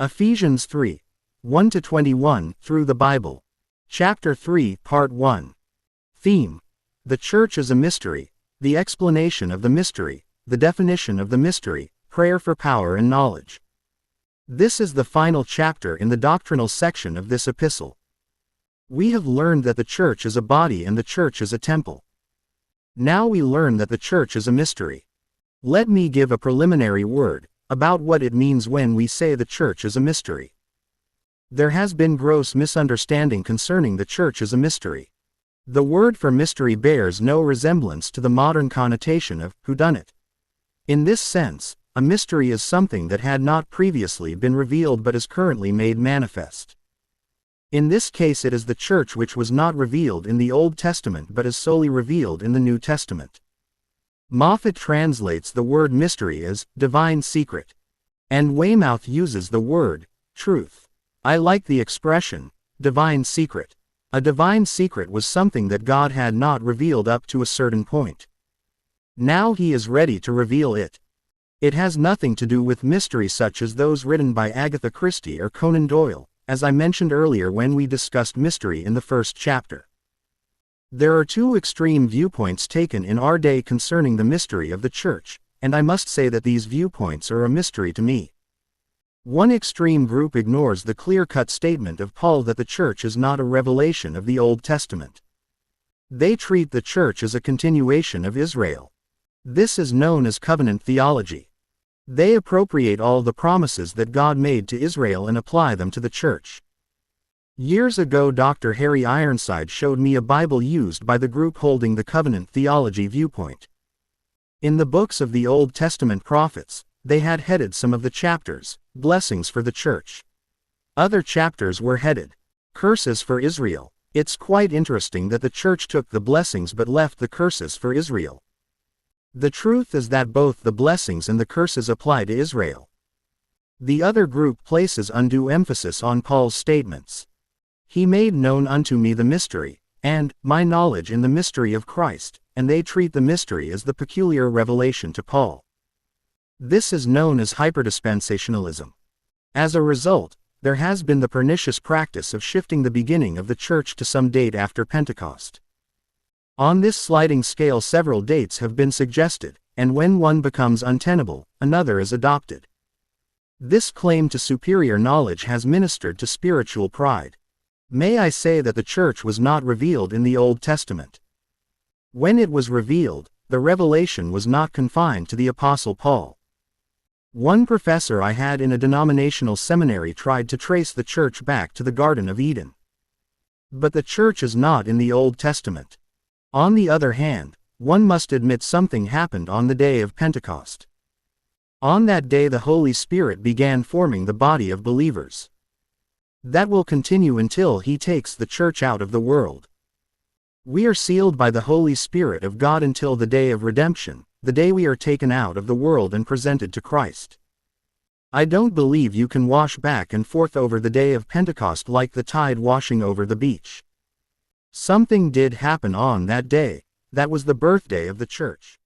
Ephesians 3. 1-21, through the Bible. Chapter 3, Part 1. Theme: The Church is a Mystery, the explanation of the mystery, the definition of the mystery, prayer for power and knowledge. This is the final chapter in the doctrinal section of this epistle. We have learned that the church is a body and the church is a temple. Now we learn that the church is a mystery. Let me give a preliminary word about what it means when we say the church is a mystery. There has been gross misunderstanding concerning the church as a mystery. The word for mystery bears no resemblance to the modern connotation of whodunit. In this sense, a mystery is something that had not previously been revealed but is currently made manifest. In this case it is the church which was not revealed in the Old Testament but is solely revealed in the New Testament. Moffat translates the word mystery as divine secret, and Weymouth uses the word truth. I like the expression divine secret. A divine secret was something that God had not revealed up to a certain point. Now he is ready to reveal it. It has nothing to do with mystery such as those written by Agatha Christie or Conan Doyle, as I mentioned earlier when we discussed mystery in the first chapter. There are two extreme viewpoints taken in our day concerning the mystery of the church, and I must say that these viewpoints are a mystery to me. One extreme group ignores the clear-cut statement of Paul that the church is not a revelation of the Old Testament. They treat the church as a continuation of Israel. This is known as covenant theology. They appropriate all the promises that God made to Israel and apply them to the church. Years ago Dr. Harry Ironside showed me a Bible used by the group holding the covenant theology viewpoint. In the books of the Old Testament prophets, they had headed some of the chapters, blessings for the church. Other chapters were headed, curses for Israel. It's quite interesting that the church took the blessings but left the curses for Israel. The truth is that both the blessings and the curses apply to Israel. The other group places undue emphasis on Paul's statements. He made known unto me the mystery, and my knowledge in the mystery of Christ, and they treat the mystery as the peculiar revelation to Paul. This is known as hyperdispensationalism. As a result, there has been the pernicious practice of shifting the beginning of the church to some date after Pentecost. On this sliding scale several dates have been suggested, and when one becomes untenable, another is adopted. This claim to superior knowledge has ministered to spiritual pride. May I say that the church was not revealed in the Old Testament. When it was revealed, the revelation was not confined to the Apostle Paul. One professor I had in a denominational seminary tried to trace the church back to the Garden of Eden. But the church is not in the Old Testament. On the other hand, one must admit something happened on the day of Pentecost. On that day the Holy Spirit began forming the body of believers. That will continue until he takes the church out of the world. We are sealed by the Holy Spirit of God until the day of redemption, the day we are taken out of the world and presented to Christ. I don't believe you can wash back and forth over the day of Pentecost like the tide washing over the beach. Something did happen on that day. That was the birthday of the church.